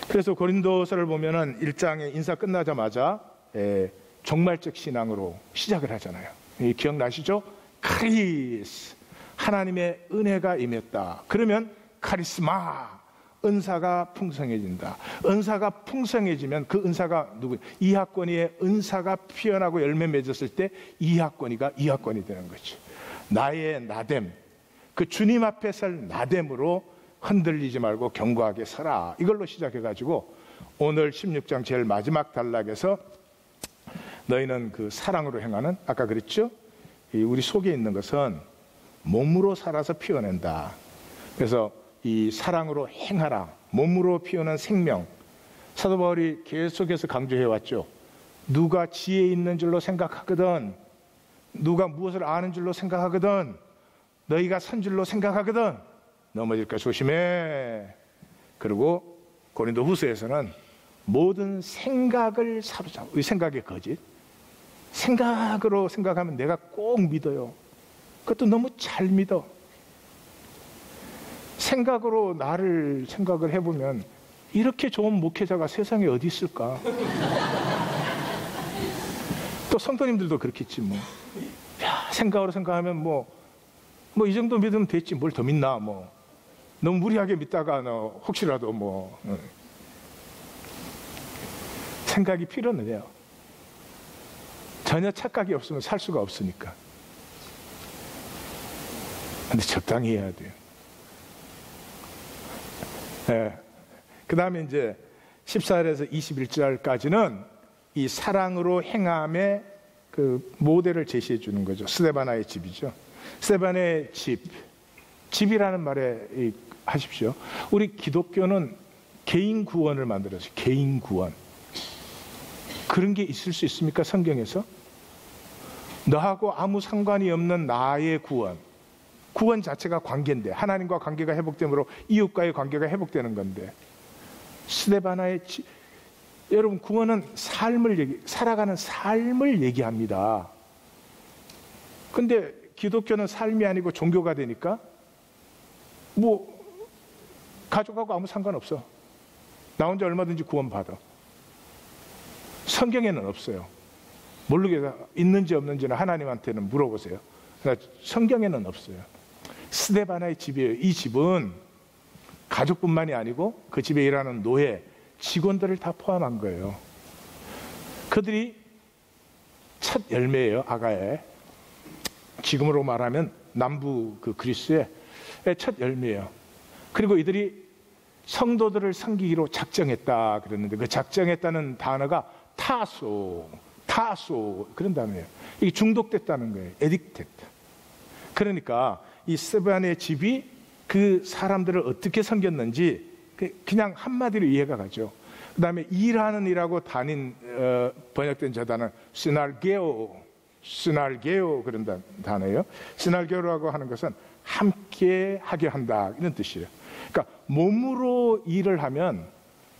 Speaker 1: 그래서 고린도서를 보면은 1장에 인사 끝나자마자 종말적 신앙으로 시작을 하잖아요. 기억나시죠? 카리스, 하나님의 은혜가 임했다. 그러면 카리스마, 은사가 풍성해진다. 은사가 풍성해지면 그 은사가 누구? 이하권이의 은사가 피어나고 열매 맺었을 때 이하권이 되는 거죠. 나의 나됨, 그 주님 앞에 설 나됨으로 흔들리지 말고 견고하게 서라. 이걸로 시작해가지고 오늘 16장 제일 마지막 단락에서 너희는 그 사랑으로 행하는, 아까 그랬죠? 우리 속에 있는 것은 몸으로 살아서 피워낸다. 그래서 이 사랑으로 행하라, 몸으로 피우는 생명. 사도 바울이 계속해서 강조해왔죠. 누가 지혜 있는 줄로 생각하거든, 누가 무엇을 아는 줄로 생각하거든, 너희가 선 줄로 생각하거든 넘어질까 조심해. 그리고 고린도 후서에서는 모든 생각을 사로잡고, 이 생각의 거짓, 생각으로 생각하면 내가 꼭 믿어요. 그것도 너무 잘 믿어. 생각으로 나를 생각을 해보면 이렇게 좋은 목회자가 세상에 어디 있을까? 또 성도님들도 그렇겠지 뭐. 야, 생각으로 생각하면 뭐 이 정도 믿으면 됐지 뭘 더 믿나 뭐. 너무 무리하게 믿다가 혹시라도 뭐 생각이 필요는 해요. 전혀 착각이 없으면 살 수가 없으니까. 근데 적당히 해야 돼요. 그 다음에 이제 14절에서 21절까지는 이 사랑으로 행함의 그 모델을 제시해 주는 거죠. 스데바나의 집이죠. 스데바나의 집, 집이라는 말에 하십시오. 우리 기독교는 개인 구원을 만들었어요. 개인 구원. 그런 게 있을 수 있습니까? 성경에서? 너하고 아무 상관이 없는 나의 구원. 구원 자체가 관계인데, 하나님과 관계가 회복되므로 이웃과의 관계가 회복되는 건데, 여러분, 구원은 살아가는 삶을 얘기합니다. 근데 기독교는 삶이 아니고 종교가 되니까 가족하고 아무 상관없어. 나 혼자 얼마든지 구원받아. 성경에는 없어요. 모르겠어요. 있는지 없는지는 하나님한테는 물어보세요. 그러니까 성경에는 없어요. 스데바나의 집이에요. 이 집은 가족뿐만이 아니고 그 집에 일하는 노예, 직원들을 다 포함한 거예요. 그들이 첫 열매예요. 아가의. 지금으로 말하면 남부 그리스의 첫 열매예요. 그리고 이들이 성도들을 섬기기로 작정했다 그랬는데, 그 작정했다는 단어가 타소 그런 단어예요. 이게 중독됐다는 거예요. 에딕됐다. 그러니까 이 스데반의 집이 그 사람들을 어떻게 섬겼는지 그냥 한마디로 이해가 가죠. 그 다음에 일하는 이라고 번역된 저 단어는 시날게오 그런 단어예요. 시날게오라고 하는 것은 함께 하게 한다, 이런 뜻이에요. 그러니까 몸으로 일을 하면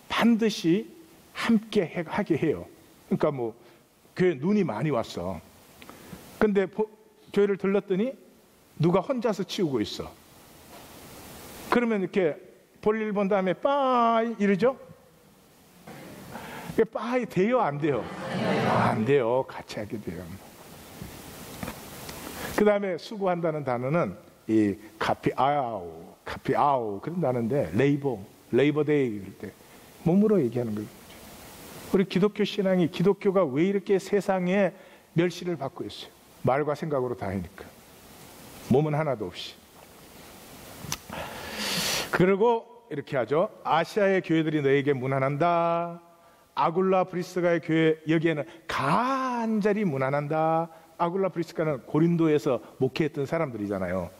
Speaker 1: 반드시 함께 하게 해요. 그러니까 교회 눈이 많이 왔어. 근데 교회를 들렀더니 누가 혼자서 치우고 있어. 그러면 이렇게 볼일 본 다음에 빠이 이러죠? 빠이 돼요, 안 돼요? 안 돼요. 같이 하게 돼요. 그 다음에 수고한다는 단어는 이 카피아우 그런 단어인데, 레이버데이 이럴 때 몸으로 얘기하는 거예요. 우리 기독교 신앙이, 기독교가 왜 이렇게 세상에 멸시를 받고 있어요? 말과 생각으로 다 하니까. 몸은 하나도 없이. 그리고 이렇게 하죠. 아시아의 교회들이 너에게 문안한다. 아굴라 브리스가의 교회, 여기에는 간절히 문안한다. 아굴라 브리스가는 고린도에서 목회했던 사람들이잖아요.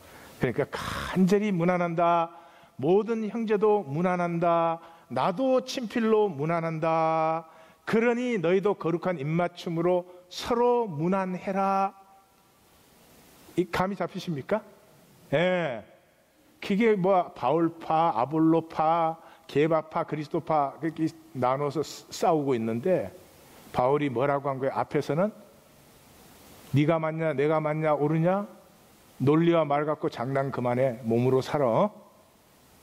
Speaker 1: 그러니까 간절히 문안한다. 모든 형제도 문안한다. 나도 친필로 문안한다. 그러니 너희도 거룩한 입맞춤으로 서로 문안해라. 이 감이 잡히십니까? 예. 그게 바울파, 아볼로파, 게바파, 그리스도파 그렇게 나눠서 싸우고 있는데, 바울이 뭐라고 한 거예요? 앞에서는 네가 맞냐 내가 맞냐 옳으냐, 논리와 말 갖고 장난 그만해. 몸으로 살아.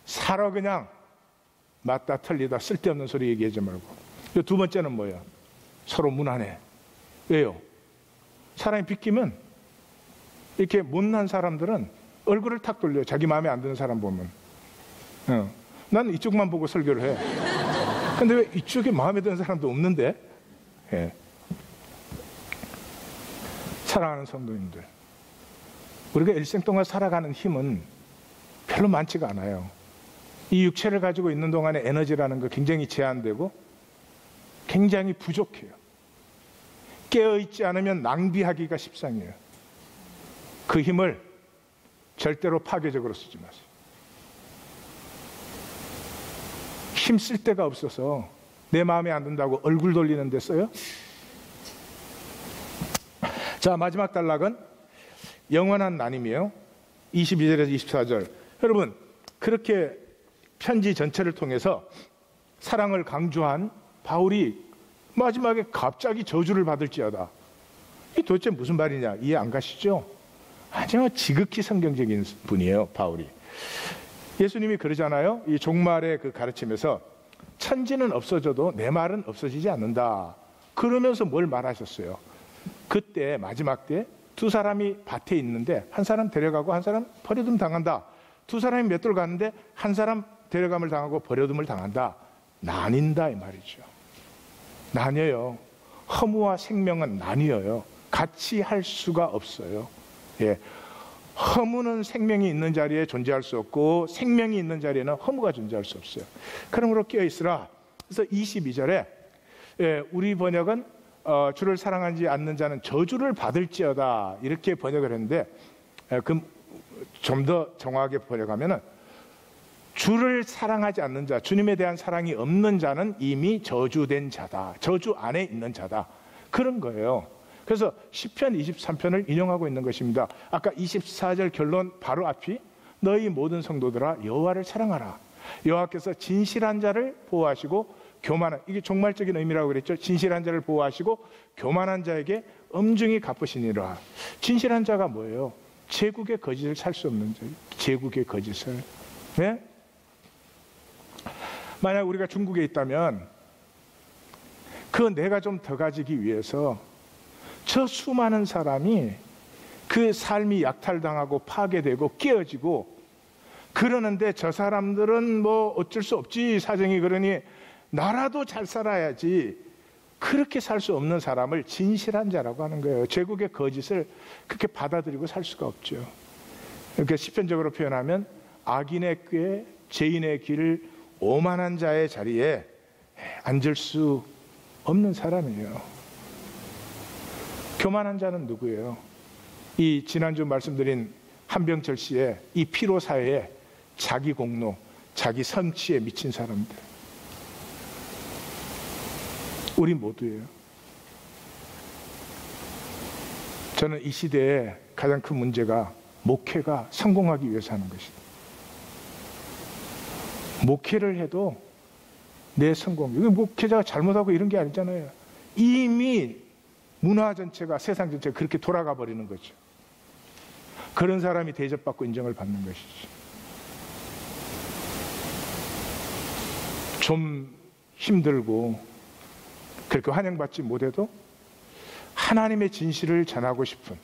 Speaker 1: 살아. 그냥 맞다 틀리다 쓸데없는 소리 얘기하지 말고. 두 번째는 뭐예요? 서로 문안해. 왜요? 사람이 비끼면 이렇게 못난 사람들은 얼굴을 탁 돌려요. 자기 마음에 안 드는 사람 보면. 나는 이쪽만 보고 설교를 해. 근데 왜 이쪽에 마음에 드는 사람도 없는데? 예. 사랑하는 성도님들, 우리가 일생 동안 살아가는 힘은 별로 많지가 않아요. 이 육체를 가지고 있는 동안의 에너지라는 거 굉장히 제한되고 굉장히 부족해요. 깨어있지 않으면 낭비하기가 십상이에요. 그 힘을 절대로 파괴적으로 쓰지 마세요. 힘쓸 데가 없어서 내 마음에 안 든다고 얼굴 돌리는 데 써요? 자, 마지막 단락은 영원한 나님이에요. 22절에서 24절. 여러분, 그렇게 편지 전체를 통해서 사랑을 강조한 바울이 마지막에 갑자기 저주를 받을지어다. 이게 도대체 무슨 말이냐? 이해 안 가시죠? 아주 지극히 성경적인 분이에요, 바울이. 예수님이 그러잖아요. 이 종말의 그 가르침에서 천지는 없어져도 내 말은 없어지지 않는다. 그러면서 뭘 말하셨어요? 그때 마지막 때 두 사람이 밭에 있는데 한 사람 데려가고 한 사람 버려둠 당한다. 두 사람이 맷돌 가는데 한 사람 데려감을 당하고 버려둠을 당한다. 나뉜다 이 말이죠. 나뉘어요. 허무와 생명은 나뉘어요. 같이 할 수가 없어요. 예. 허무는 생명이 있는 자리에 존재할 수 없고 생명이 있는 자리에는 허무가 존재할 수 없어요. 그러므로 깨어있으라. 그래서 22절에 우리 번역은 주를 사랑하지 않는 자는 저주를 받을지어다 이렇게 번역을 했는데 좀 더 정확하게 번역하면은 주를 사랑하지 않는 자, 주님에 대한 사랑이 없는 자는 이미 저주된 자다. 저주 안에 있는 자다. 그런 거예요. 그래서 시편 23편을 인용하고 있는 것입니다. 아까 24절 결론 바로 앞이 너희 모든 성도들아 여호와를 사랑하라. 여호와께서 진실한 자를 보호하시고 교만한, 이게 종말적인 의미라고 그랬죠. 진실한 자를 보호하시고 교만한 자에게 엄중히 갚으시니라. 진실한 자가 뭐예요? 제국의 거짓을 살 수 없는 자예요. 제국의 거짓을. 네? 만약 우리가 중국에 있다면 그 내가 좀 더 가지기 위해서 저 수많은 사람이 그 삶이 약탈당하고 파괴되고 깨어지고 그러는데 저 사람들은 뭐 어쩔 수 없지 사정이 그러니 나라도 잘 살아야지, 그렇게 살 수 없는 사람을 진실한 자라고 하는 거예요. 제국의 거짓을 그렇게 받아들이고 살 수가 없죠. 그러니까 시편적으로 표현하면 악인의 꾀, 죄인의 길, 오만한 자의 자리에 앉을 수 없는 사람이에요. 교만한 자는 누구예요? 이 지난주 말씀드린 한병철 씨의 이 피로 사회에 자기 공로, 자기 성취에 미친 사람들. 우리 모두예요. 저는 이 시대에 가장 큰 문제가 목회가 성공하기 위해서 하는 것이다. 목회를 해도 내 성공, 이거 목회자가 잘못하고 이런 게 아니잖아요. 이미 문화 전체가, 세상 전체가 그렇게 돌아가 버리는 거죠. 그런 사람이 대접받고 인정을 받는 것이죠. 좀 힘들고 그렇게 환영받지 못해도 하나님의 진실을 전하고 싶은,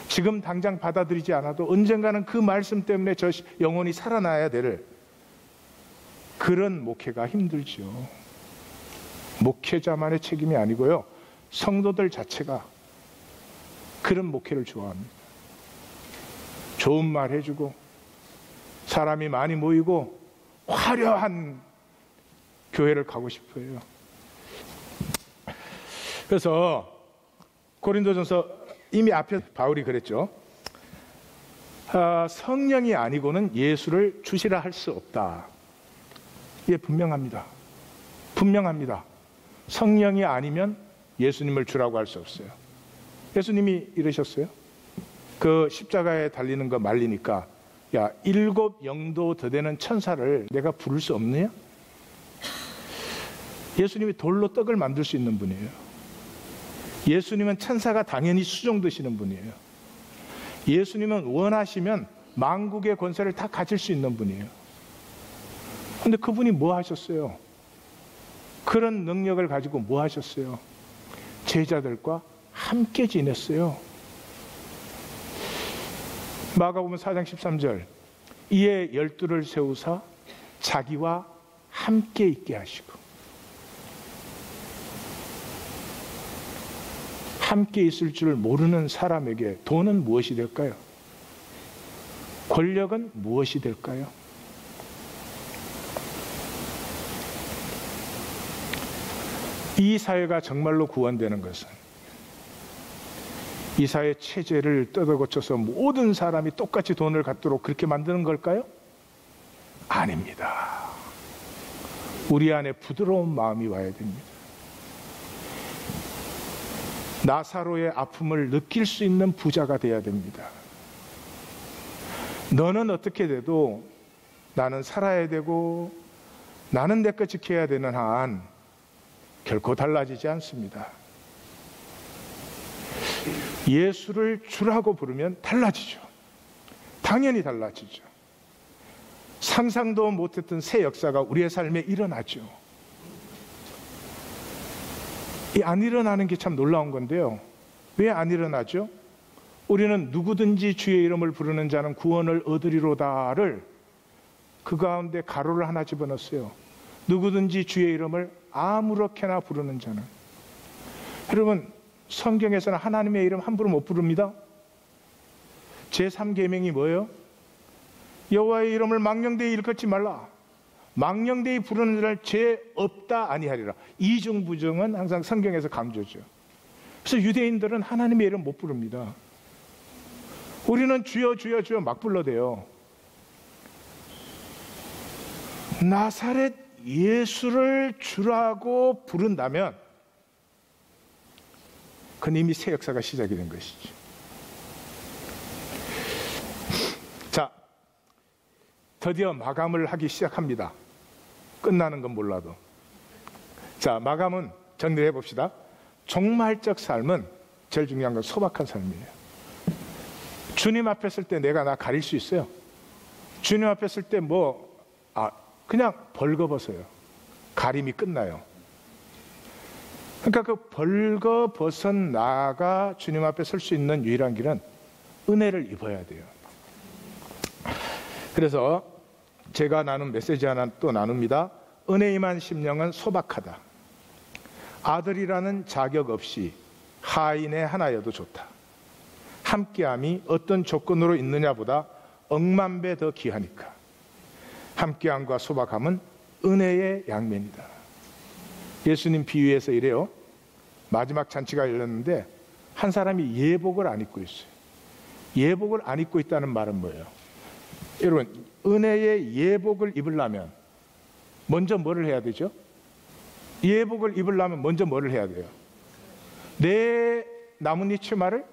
Speaker 1: 지금 당장 받아들이지 않아도 언젠가는 그 말씀 때문에 저 영혼이 살아나야 될 그런 목회가 힘들죠. 목회자만의 책임이 아니고요, 성도들 자체가 그런 목회를 좋아합니다. 좋은 말 해주고 사람이 많이 모이고 화려한 교회를 가고 싶어요. 그래서 고린도전서 이미 앞에 바울이 그랬죠. 성령이 아니고는 예수를 주시라 할 수 없다. 이게 분명합니다. 분명합니다. 성령이 아니면 예수님을 주라고 할 수 없어요. 예수님이 이러셨어요. 그 십자가에 달리는 거 말리니까, 야, 7 영도 더 되는 천사를 내가 부를 수 없느냐? 예수님이 돌로 떡을 만들 수 있는 분이에요. 예수님은 천사가 당연히 수종드시는 분이에요. 예수님은 원하시면 만국의 권세를 다 가질 수 있는 분이에요. 근데 그분이 뭐 하셨어요? 그런 능력을 가지고 뭐 하셨어요? 제자들과 함께 지냈어요. 마가복음 4장 13절, 이에 12를 세우사 자기와 함께 있게 하시고. 함께 있을 줄 모르는 사람에게 돈은 무엇이 될까요? 권력은 무엇이 될까요? 이 사회가 정말로 구원되는 것은 이 사회 체제를 뜯어고쳐서 모든 사람이 똑같이 돈을 갖도록 그렇게 만드는 걸까요? 아닙니다. 우리 안에 부드러운 마음이 와야 됩니다. 나사로의 아픔을 느낄 수 있는 부자가 돼야 됩니다. 너는 어떻게 돼도 나는 살아야 되고 나는 내 것 지켜야 되는 한 결코 달라지지 않습니다. 예수를 주라고 부르면 달라지죠. 당연히 달라지죠. 상상도 못했던 새 역사가 우리의 삶에 일어나죠. 이 안 일어나는 게 참 놀라운 건데요. 왜 안 일어나죠? 우리는 누구든지 주의 이름을 부르는 자는 구원을 얻으리로다를 그 가운데 가로를 하나 집어넣었어요. 누구든지 주의 이름을 아무렇게나 부르는 자는. 여러분, 성경에서는 하나님의 이름 함부로 못 부릅니다. 제3계명이 뭐예요? 여호와의 이름을 망령되이 일컫지 말라. 망령되이 부르는 자를 죄 없다 아니하리라. 이중부정은 항상 성경에서 강조죠. 그래서 유대인들은 하나님의 이름 못 부릅니다. 우리는 주여 주여 주여 막 불러대요. 나사렛 예수를 주라고 부른다면 그건 이미 새 역사가 시작이 된 것이죠. 자, 드디어 마감을 하기 시작합니다. 끝나는 건 몰라도. 자, 마감은 정리를 해봅시다. 종말적 삶은 제일 중요한 건 소박한 삶이에요. 주님 앞에 설 때 내가 나 가릴 수 있어요? 주님 앞에 설 때 그냥 벌거벗어요. 가림이 끝나요. 그러니까 그 벌거벗은 나가 주님 앞에 설 수 있는 유일한 길은 은혜를 입어야 돼요. 그래서 제가 나눈 메시지 하나 또 나눕니다. 은혜 임한 심령은 소박하다. 아들이라는 자격 없이 하인의 하나여도 좋다. 함께함이 어떤 조건으로 있느냐보다 억만 배 더 귀하니까. 함께함과 소박함은 은혜의 양면이다. 예수님 비유에서 이래요. 마지막 잔치가 열렸는데 한 사람이 예복을 안 입고 있어요. 예복을 안 입고 있다는 말은 뭐예요? 여러분, 은혜의 예복을 입으려면 먼저 뭐를 해야 되죠? 예복을 입으려면 먼저 뭐를 해야 돼요? 내 나뭇잎 치마를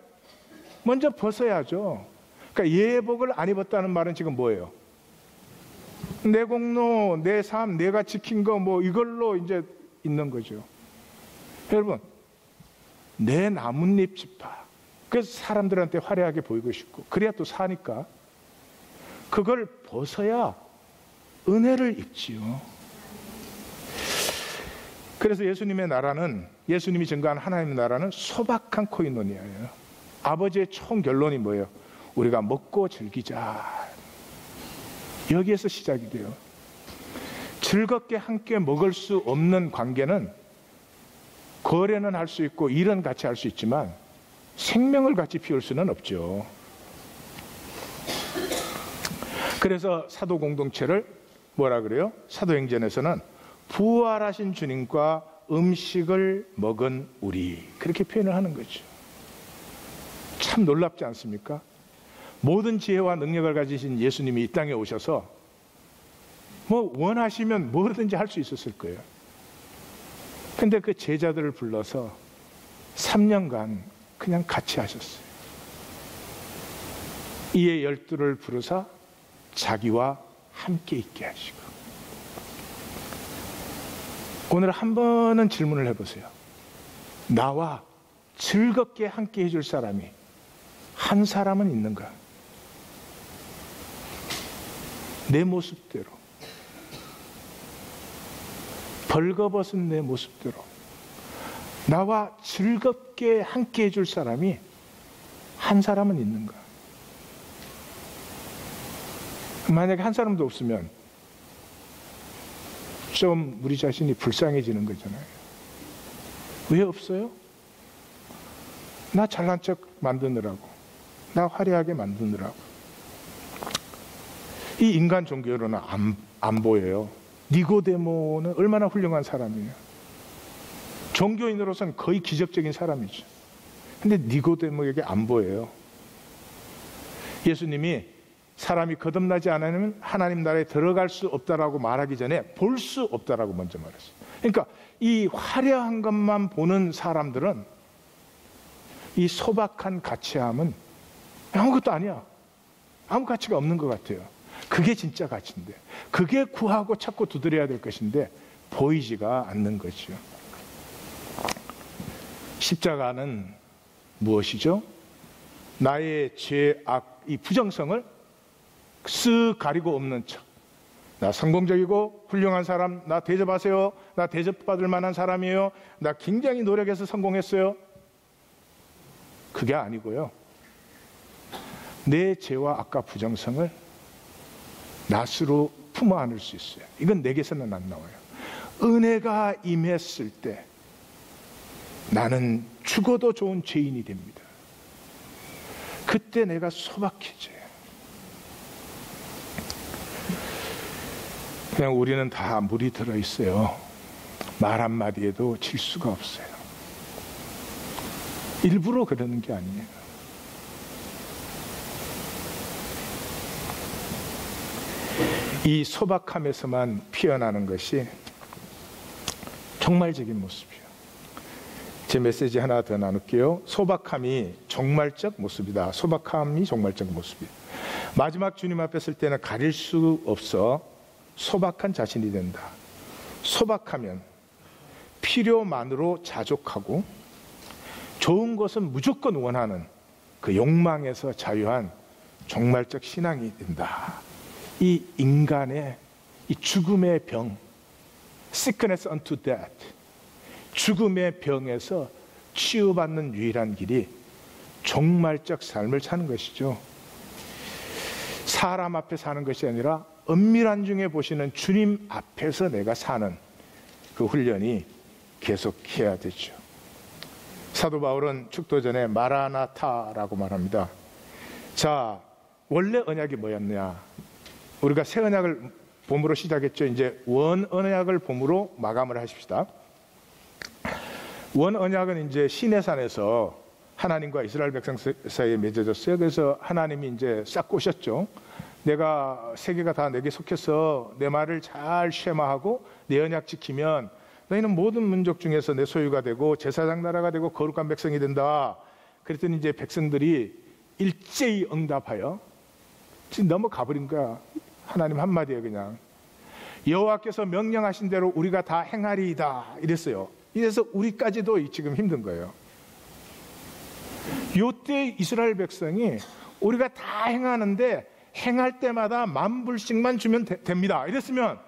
Speaker 1: 먼저 벗어야죠. 그러니까 예복을 안 입었다는 말은 지금 뭐예요? 내 공로, 내 삶, 내가 지킨 거 이걸로 이제 있는 거죠. 여러분, 내 나뭇잎 지파. 그래서 사람들한테 화려하게 보이고 싶고 그래야 또 사니까 그걸 벗어야 은혜를 입지요. 그래서 예수님의 나라는, 예수님이 증거한 하나님의 나라는 소박한 코이노니아예요. 아버지의 총 결론이 뭐예요? 우리가 먹고 즐기자. 여기에서 시작이 돼요. 즐겁게 함께 먹을 수 없는 관계는 거래는 할 수 있고 일은 같이 할 수 있지만 생명을 같이 피울 수는 없죠. 그래서 사도 공동체를 뭐라 그래요? 사도행전에서는 부활하신 주님과 음식을 먹은 우리, 그렇게 표현을 하는 거죠. 참 놀랍지 않습니까? 모든 지혜와 능력을 가지신 예수님이 이 땅에 오셔서 원하시면 뭐든지 할 수 있었을 거예요. 근데 그 제자들을 불러서 3년간 그냥 같이 하셨어요. 이에 12를 부르사 자기와 함께 있게 하시고. 오늘 한 번은 질문을 해보세요. 나와 즐겁게 함께 해줄 사람이 한 사람은 있는가? 내 모습대로, 벌거벗은 내 모습대로 나와 즐겁게 함께 해줄 사람이 한 사람은 있는가? 만약에 한 사람도 없으면 좀 우리 자신이 불쌍해지는 거잖아요. 왜 없어요? 나 잘난 척 만드느라고, 나 화려하게 만드느라고. 이 인간 종교로는 안 보여요. 니고데모는 얼마나 훌륭한 사람이에요. 종교인으로서는 거의 기적적인 사람이죠. 근데 니고데모에게 안 보여요. 예수님이 사람이 거듭나지 않으면 하나님 나라에 들어갈 수 없다라고 말하기 전에 볼 수 없다라고 먼저 말했어요. 그러니까 이 화려한 것만 보는 사람들은 이 소박한 가치함은 아무것도 아니야. 아무 가치가 없는 것 같아요. 그게 진짜 가치인데, 그게 구하고 찾고 두드려야 될 것인데 보이지가 않는 거죠. 십자가는 무엇이죠? 나의 죄악, 이 부정성을 쓱 가리고 없는 척. 나 성공적이고 훌륭한 사람, 나 대접하세요. 나 대접받을 만한 사람이에요. 나 굉장히 노력해서 성공했어요. 그게 아니고요. 내 죄와 악과 부정성을 낫으로 품어 안을 수 있어요. 이건 내게서는 안 나와요. 은혜가 임했을 때 나는 죽어도 좋은 죄인이 됩니다. 그때 내가 소박해져요. 그냥 우리는 다 물이 들어있어요. 말 한마디에도 질 수가 없어요. 일부러 그러는 게 아니에요. 이 소박함에서만 피어나는 것이 종말적인 모습이에요. 제 메시지 하나 더 나눌게요. 소박함이 종말적 모습이다. 소박함이 종말적 모습이에요. 마지막 주님 앞에 설 때는 가릴 수 없어 소박한 자신이 된다. 소박하면 필요만으로 자족하고 좋은 것은 무조건 원하는 그 욕망에서 자유한 종말적 신앙이 된다. 이 인간의 이 죽음의 병, sickness unto death, 죽음의 병에서 치유받는 유일한 길이 종말적 삶을 사는 것이죠. 사람 앞에 사는 것이 아니라 은밀한 중에 보시는 주님 앞에서 내가 사는 그 훈련이 계속해야 되죠. 사도 바울은 축도 전에 마라나타라고 말합니다. 자, 원래 언약이 뭐였냐? 우리가 새 언약을 봄으로 시작했죠. 이제 원 언약을 봄으로 마감을 하십시다. 원 언약은 이제 시내산에서 하나님과 이스라엘 백성 사이에 맺어졌어요. 그래서 하나님이 이제 싹 꼬셨죠. 내가 세계가 다 내게 속해서 내 말을 잘 쉐마하고 내 언약 지키면 너희는 모든 민족 중에서 내 소유가 되고 제사장 나라가 되고 거룩한 백성이 된다. 그랬더니 이제 백성들이 일제히 응답하여 지금 넘어가 버린 거야. 하나님 한마디에 그냥 여호와께서 명령하신 대로 우리가 다 행하리이다 이랬어요. 이래서 우리까지도 지금 힘든 거예요. 요때 이스라엘 백성이 우리가 다 행하는데 행할 때마다 10,000불씩만 주면 됩니다 이랬으면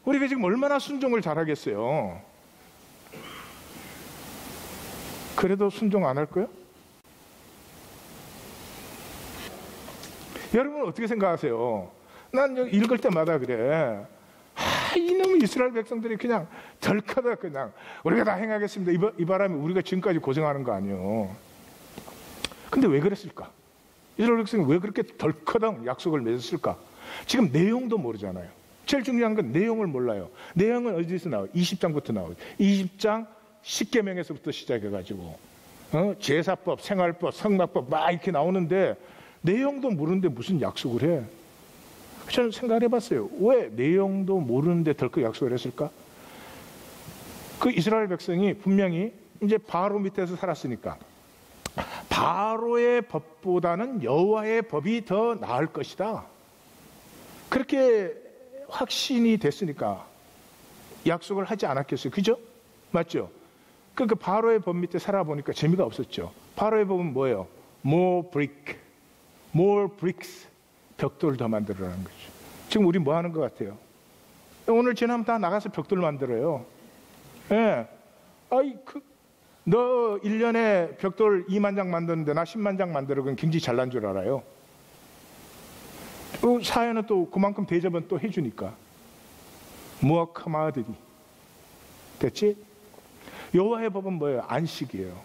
Speaker 1: 우리가 지금 얼마나 순종을 잘하겠어요. 그래도 순종 안 할 거예요? 여러분 어떻게 생각하세요? 난 읽을 때마다 그래. 이놈의 이스라엘 백성들이 그냥 덜커덕 그냥 우리가 다 행하겠습니다. 이 바람에 우리가 지금까지 고생하는 거 아니에요. 근데 왜 그랬을까? 이스라엘 백성이 왜 그렇게 덜커덕 약속을 맺었을까? 지금 내용도 모르잖아요. 제일 중요한 건 내용을 몰라요. 내용은 어디서 나와요? 20장부터 나와요. 20장 10계명에서부터 시작해가지고 제사법, 생활법, 성막법 막 이렇게 나오는데 내용도 모르는데 무슨 약속을 해? 저는 생각을 해봤어요. 왜 내용도 모르는데 덜컥 약속을 했을까? 그 이스라엘 백성이 분명히 이제 바로 밑에서 살았으니까 바로의 법보다는 여호와의 법이 더 나을 것이다. 그렇게 확신이 됐으니까 약속을 하지 않았겠어요. 그죠? 맞죠? 그러니까 바로의 법 밑에 살아보니까 재미가 없었죠. 바로의 법은 뭐예요? More brick, more bricks. 벽돌을 더 만들어라는 거죠. 지금 우리 뭐 하는 것 같아요? 오늘 지나면 다 나가서 벽돌 만들어요. 예. 너 1년에 벽돌 2만 장 만드는데 나 10만 장 만들어. 그건 굉장히 잘난 줄 알아요. 사회는 또 그만큼 대접은 또 해주니까. 무아카마들이. 됐지? 여호와의 법은 뭐예요? 안식이에요.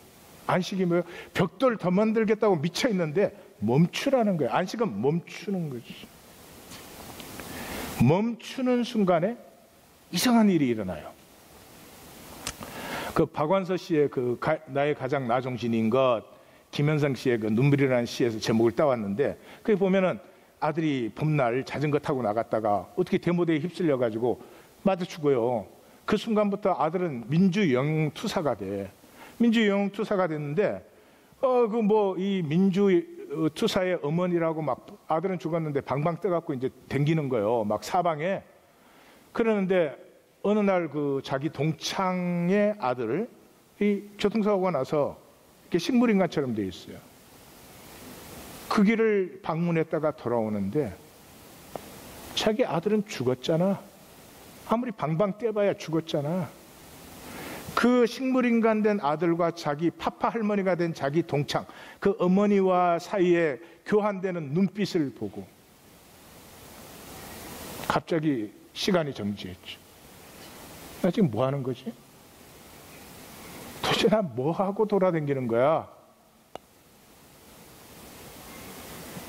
Speaker 1: 안식이 뭐예요? 벽돌 더 만들겠다고 미쳐 있는데 멈추라는 거예요. 안식은 멈추는 거지. 멈추는 순간에 이상한 일이 일어나요. 그 박완서 씨의 나의 가장 나종신인 것, 김현성 씨의 그 눈물이라는 시에서 제목을 따왔는데 거기 보면은 아들이 봄날 자전거 타고 나갔다가 어떻게 대모대에 휩쓸려 가지고 맞아 죽어요. 그 순간부터 아들은 민주영웅투사가 돼. 민주영웅투사가 됐는데 이 민주투사의 어머니라고 막 아들은 죽었는데 방방 떠갖고 이제 댕기는 거예요. 막 사방에. 그러는데 어느 날 그 자기 동창의 아들을 이 교통사고가 나서 이렇게 식물인간처럼 돼 있어요. 그 길을 방문했다가 돌아오는데 자기 아들은 죽었잖아. 아무리 방방 떼봐야 죽었잖아. 그 식물인간 된 아들과 자기 파파 할머니가 된 자기 동창, 그 어머니와 사이에 교환되는 눈빛을 보고 갑자기 시간이 정지했죠. 나 지금 뭐 하는 거지? 도대체 나 뭐 하고 돌아다니는 거야?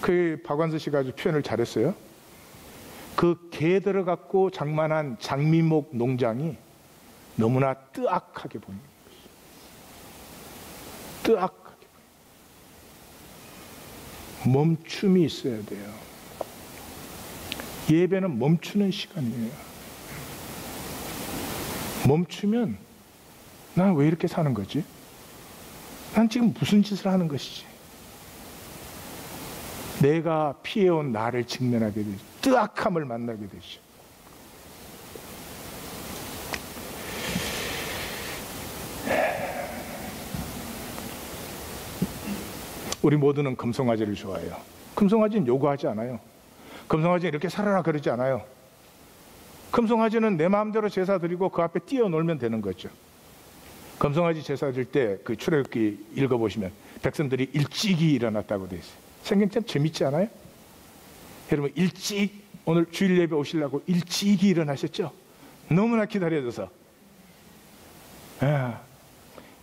Speaker 1: 그 박완서 씨가 아주 표현을 잘했어요. 그 개들을 갖고 장만한 장미목 농장이 너무나 뜨악하게 보이는 것이죠. 뜨악하게 보이는. 멈춤이 있어야 돼요. 예배는 멈추는 시간이에요. 멈추면 난 왜 이렇게 사는 거지? 난 지금 무슨 짓을 하는 것이지? 내가 피해온 나를 직면하게 되죠. 뜨악함을 만나게 되죠. 우리 모두는 금송아지를 좋아해요. 금송아지는 요구하지 않아요. 금송아지는 이렇게 살아라 그러지 않아요. 금송아지는 내 마음대로 제사 드리고 그 앞에 뛰어놀면 되는 거죠. 금송아지 제사 드릴 때 그 출애굽기 읽어보시면 백성들이 일찍이 일어났다고 돼 있어요. 생긴 참 재밌지 않아요? 여러분 일찍 오늘 주일 예배 오시려고 일찍이 일어나셨죠? 너무나 기다려져서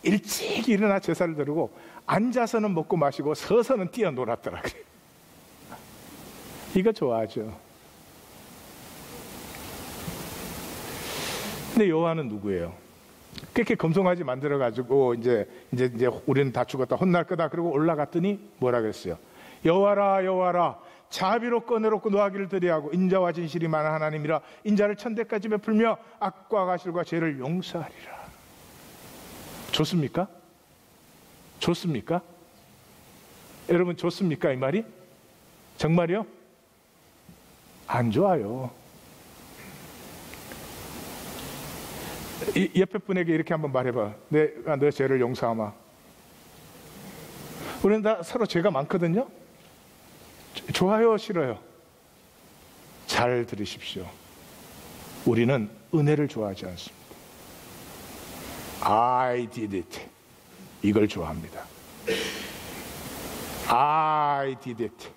Speaker 1: 일찍 일어나 제사를 드리고 앉아서는 먹고 마시고 서서는 뛰어놀았더라 그래요. 이거 좋아하죠. 근데 여호와는 누구예요? 그렇게 금송아지 만들어 가지고 이제 우리는 다 죽었다 혼날 거다 그러고 올라갔더니 뭐라 그랬어요? 여호와라 여호와라 자비롭고 은혜롭고 노하기를 드리하고 인자와 진실이 많은 하나님이라 인자를 천대까지 베풀며 악과 가실과 죄를 용서하리라. 좋습니까? 좋습니까? 여러분 좋습니까 이 말이? 정말이요? 안 좋아요. 옆에 분에게 이렇게 한번 말해봐. 내가 너 죄를 용서하마. 우리는 다 서로 죄가 많거든요. 좋아요 싫어요? 잘 들으십시오. 우리는 은혜를 좋아하지 않습니다. I did it. 이걸 좋아합니다. I did it.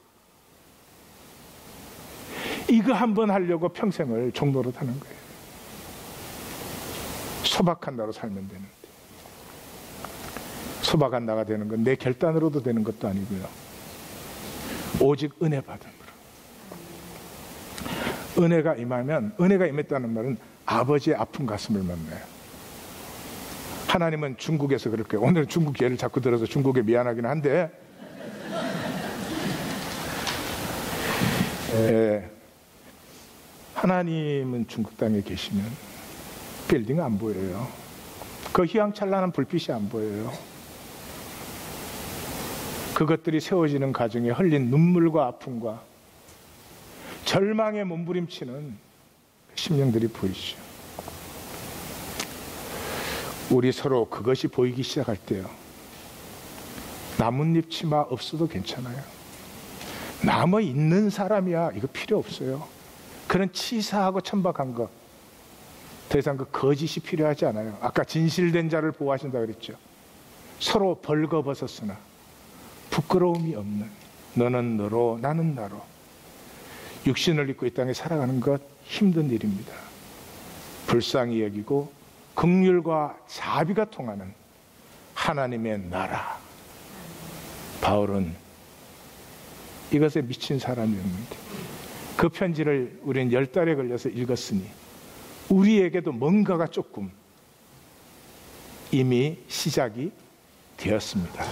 Speaker 1: 이거 한번 하려고 평생을 종노릇 하는 거예요. 소박한다로 살면 되는데 소박한다가 되는 건 내 결단으로도 되는 것도 아니고요. 오직 은혜 받음으로. 은혜가 임하면 은혜가 임했다는 말은 아버지의 아픈 가슴을 만나요. 하나님은 중국에서 그렇게 오늘 중국 예를 자꾸 들어서 중국에 미안하긴 한데 하나님은 중국 땅에 계시면 빌딩 안 보여요. 그 휘황찬란한 불빛이 안 보여요. 그것들이 세워지는 과정에 흘린 눈물과 아픔과 절망에 몸부림치는 심령들이 보이죠. 우리 서로 그것이 보이기 시작할 때요. 나뭇잎 치마 없어도 괜찮아요. 남아 있는 사람이야 이거 필요 없어요. 그런 치사하고 천박한 것 더 이상 그 거짓이 필요하지 않아요. 아까 진실된 자를 보호하신다 그랬죠. 서로 벌거벗었으나 부끄러움이 없는 너는 너로 나는 나로 육신을 입고 이 땅에 살아가는 것 힘든 일입니다. 불쌍히 여기고 긍휼과 자비가 통하는 하나님의 나라. 바울은 이것에 미친 사람이었는데 그 편지를 우리는 10달에 걸려서 읽었으니 우리에게도 뭔가가 조금 이미 시작이 되었습니다.